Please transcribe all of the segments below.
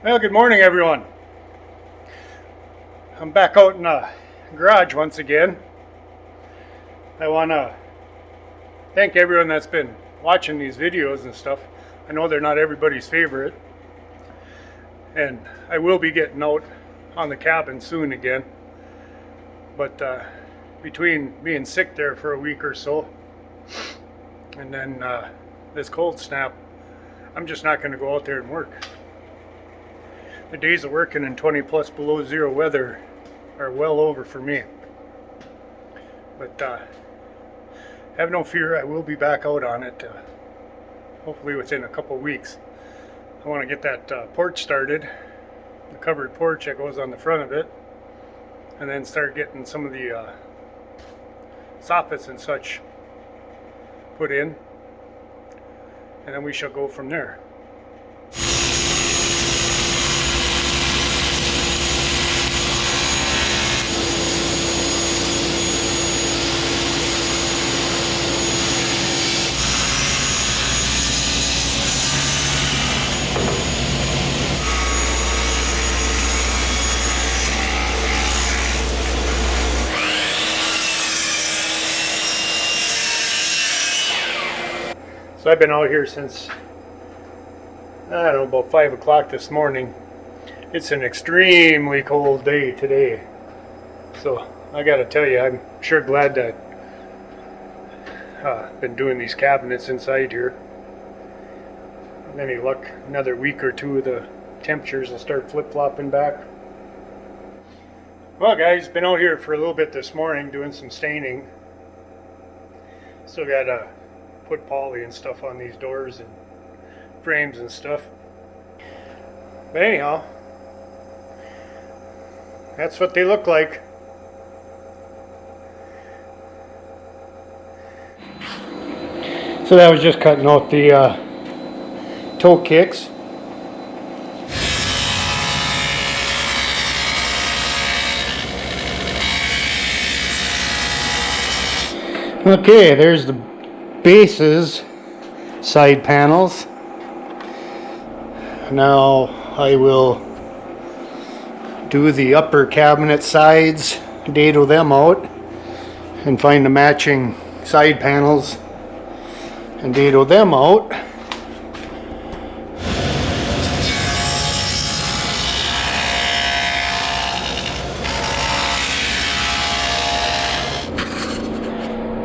Well, good morning, everyone. I'm back out in the garage once again. I want to thank everyone that's been watching these videos and stuff. I know they're not everybody's favorite, and I will be getting out on the cabin soon again. But between being sick there for a week or so, and then this cold snap, I'm just not going to go out there and work. The days of working in 20 plus below zero weather are well over for me. But have no fear, I will be back out on it, hopefully within a couple weeks. I want to get that porch started, the covered porch that goes on the front of it, and then start getting some of the soffits and such put in, and then we shall go from there. So I've been out here since, I don't know, about 5 o'clock this morning. It's an extremely cold day today. So I gotta tell you, I'm sure glad that I've been doing these cabinets inside here. With any luck, another week or two the temperatures will start flip-flopping back. Well guys, been out here for a little bit this morning doing some staining. Still gotta put poly and stuff on these doors and frames and stuff. But anyhow, that's what they look like. So that was just cutting out the toe kicks. Okay, there's the bases, side panels. Now I will do the upper cabinet sides, dado them out, and find the matching side panels and dado them out.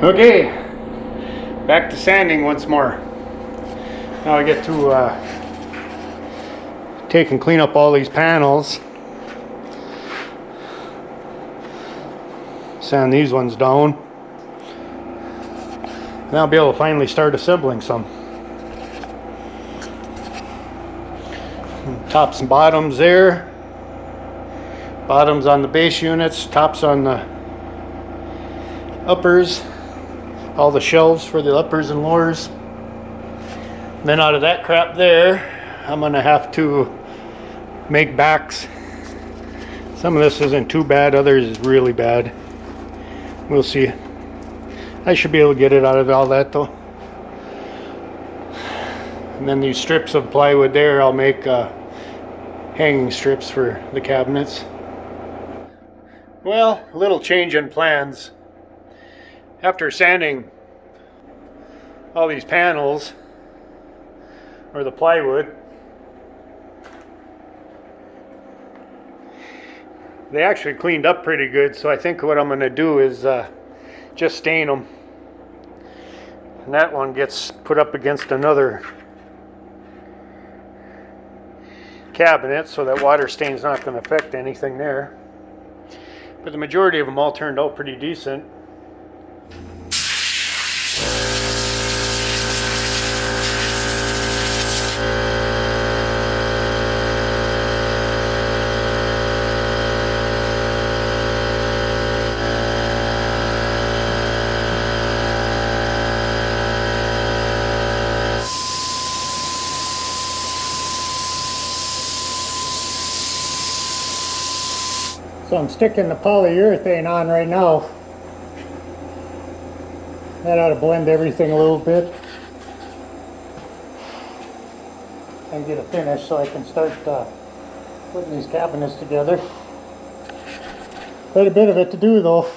Okay, back to sanding once more. Now I get to take and clean up all these panels. Sand these ones down. And I'll be able to finally start assembling some. Tops and bottoms there. Bottoms on the base units, tops on the uppers. All the shelves for the uppers and lowers. Then out of that crap there, I'm gonna have to make backs. Some of this isn't too bad, others is really bad. We'll see. I should be able to get it out of all that though. And then these strips of plywood there, I'll make hanging strips for the cabinets. Well, a little change in plans. After sanding all these panels, or the plywood, they actually cleaned up pretty good, so I think what I'm going to do is just stain them. And that one gets put up against another cabinet, so that water stain's not going to affect anything there. But the majority of them all turned out pretty decent. So I'm sticking the polyurethane on right now. That ought to blend everything a little bit. And get it finished so I can start Putting these cabinets together. Quite a bit of it to do though.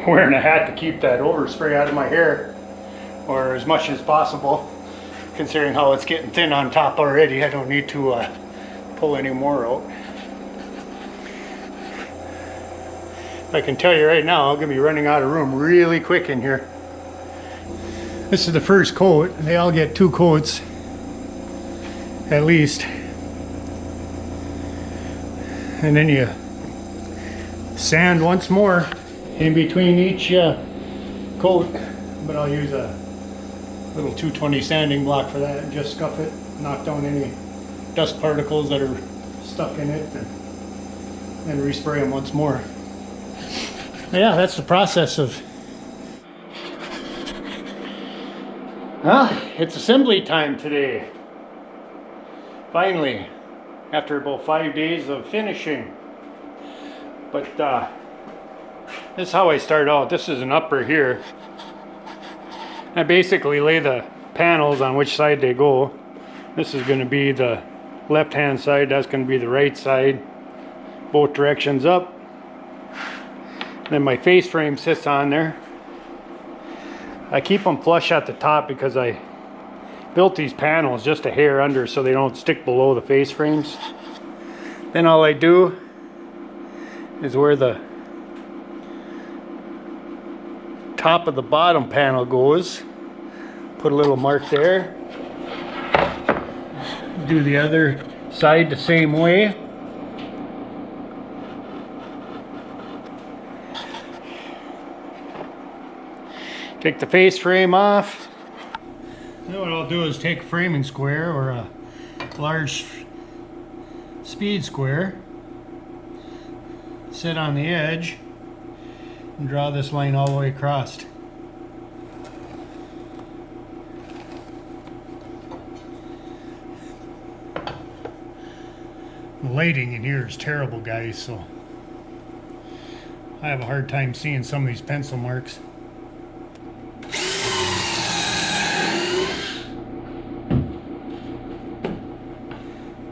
Wearing a hat to keep that overspray out of my hair, or as much as possible, considering how it's getting thin on top already. I don't need to pull any more out. I can tell you right now, I'm going to be running out of room really quick in here. This is the first coat. They all get 2 coats at least, and then you sand once more in between each coat, but I'll use a little 220 sanding block for that and just scuff it, knock down any dust particles that are stuck in it, and respray them once more. Yeah, that's the process of... It's assembly time today. Finally, after about 5 days of finishing. But this is how I start out. This is an upper here. I basically lay the panels on which side they go. This is going to be the left hand side, that's going to be the right side. Both directions up. Then my face frame sits on there. I keep them flush at the top because I built these panels just a hair under so they don't stick below the face frames. Then all I do is where the top of the bottom panel goes, put a little mark there. Do the other side the same way. Take the face frame off. Then what I'll do is take a framing square or a large speed square, sit on the edge, and draw this line all the way across. The lighting in here is terrible, guys, so I have a hard time seeing some of these pencil marks.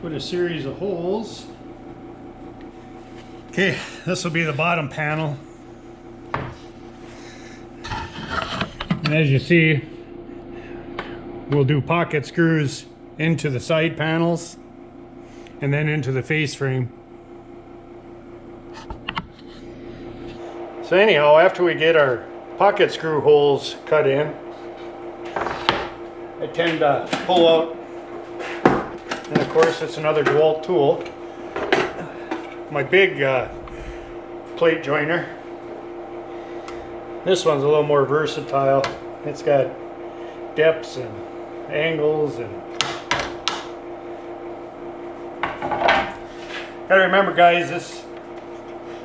Put a series of holes. Okay, this will be the bottom panel. And as you see, we'll do pocket screws into the side panels and then into the face frame. So anyhow, after we get our pocket screw holes cut in, I tend to pull out, and of course it's another DeWalt tool, my big plate joiner. This one's a little more versatile. It's got depths and angles, and gotta remember, guys, this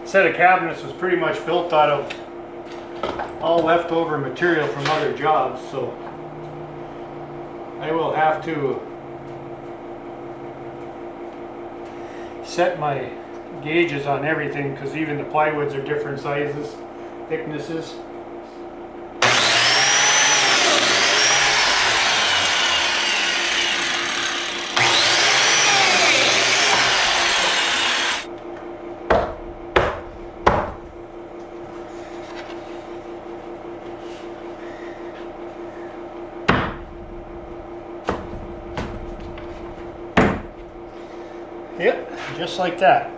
set of cabinets was pretty much built out of all leftover material from other jobs, so I will have to set my gauges on everything because even the plywoods are different sizes, thicknesses. Yep, just like that.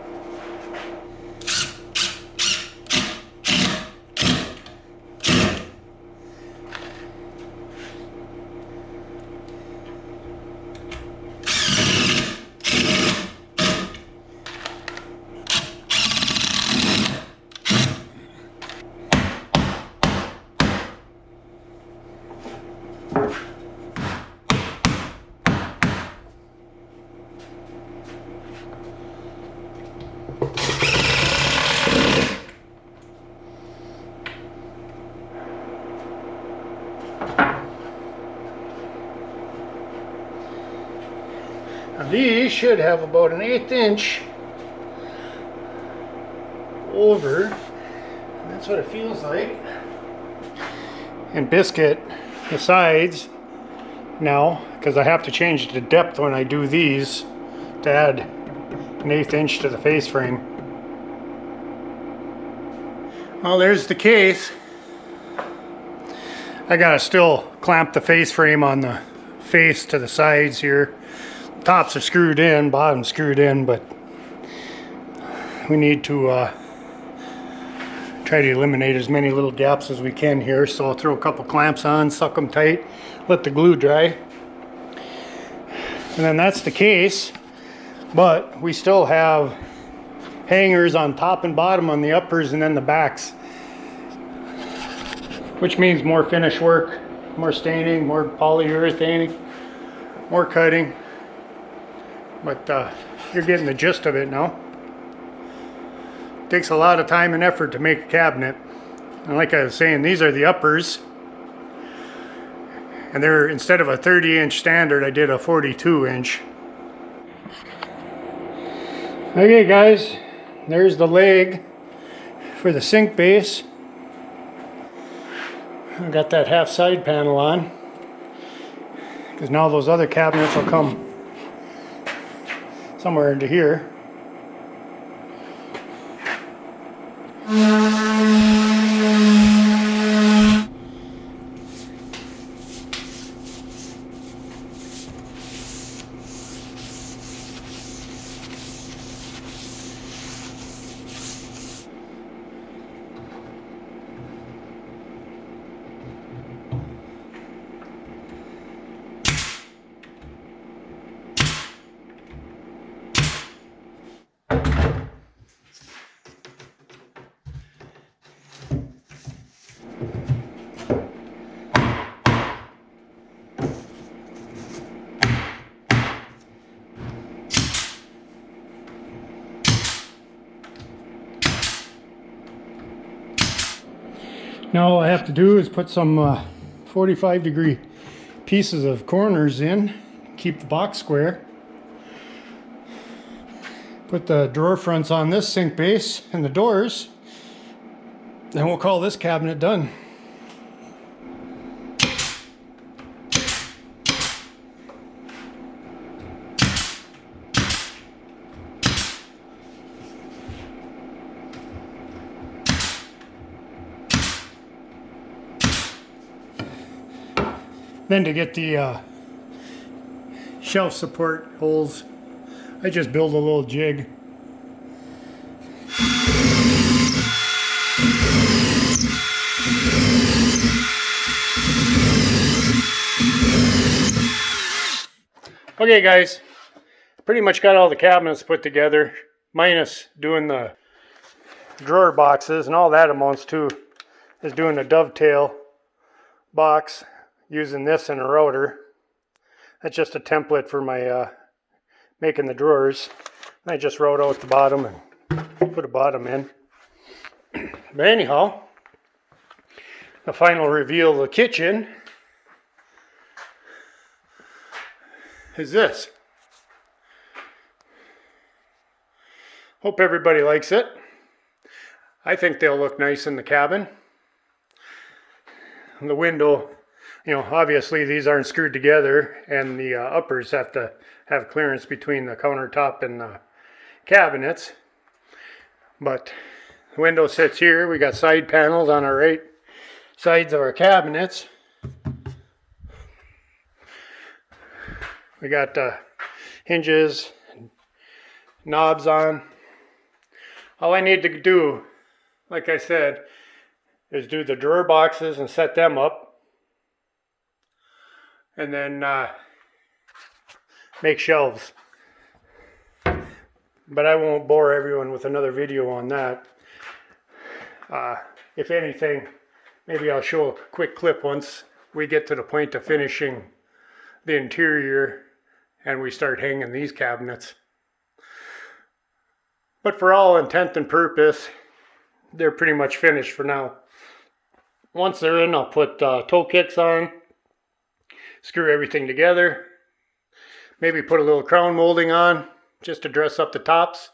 Now these should have about an 1/8 inch over. That's what it feels like. And biscuit the sides now, because I have to change the depth when I do these to add 1/8 inch to the face frame. Well, there's the case. I gotta still clamp the face frame on the face to the sides here. Tops are screwed in, bottom's screwed in, but we need to try to eliminate as many little gaps as we can here. So I'll throw a couple clamps on, suck them tight, let the glue dry. And then that's the case, but we still have hangers on top and bottom on the uppers and then the backs, which means more finish work, more staining, more polyurethane, more cutting. But you're getting the gist of it now. It takes a lot of time and effort to make a cabinet. And like I was saying, these are the uppers. And they're, instead of a 30-inch standard, I did a 42-inch. Okay guys, there's the leg for the sink base. I got that half side panel on, because now those other cabinets will come somewhere into here. Now all I have to do is put some 45-degree pieces of corners in, keep the box square. Put the drawer fronts on this sink base and the doors, and we'll call this cabinet done. Then to get the shelf support holes, I just build a little jig. Okay guys, pretty much got all the cabinets put together, minus doing the drawer boxes, and all that amounts to is doing a dovetail box using this and a router. That's just a template for my making the drawers. I just wrote out the bottom and put a bottom in. But anyhow, the final reveal of the kitchen is this. Hope everybody likes it. I think they'll look nice in the cabin. And the window, you know, obviously these aren't screwed together, and the uppers have to have clearance between the countertop and the cabinets. But the window sits here. We got side panels on our right sides of our cabinets. We got hinges, knobs on. All I need to do, like I said, is do the drawer boxes and set them up. And then make shelves. But I won't bore everyone with another video on that. If anything, maybe I'll show a quick clip once we get to the point of finishing the interior and we start hanging these cabinets. But for all intent and purpose, they're pretty much finished for now. Once they're in, I'll put toe kicks on, screw everything together, maybe put a little crown molding on just to dress up the tops.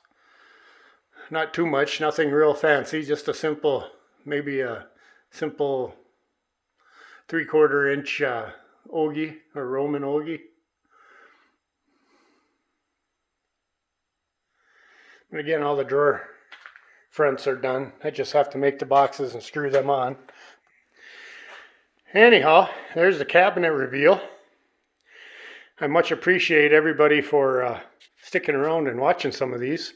Not too much, nothing real fancy, just a simple, maybe a simple 3/4 inch ogee or Roman ogee. And again, all the drawer fronts are done. I just have to make the boxes and screw them on. Anyhow, there's the cabinet reveal. I much appreciate everybody for sticking around and watching some of these.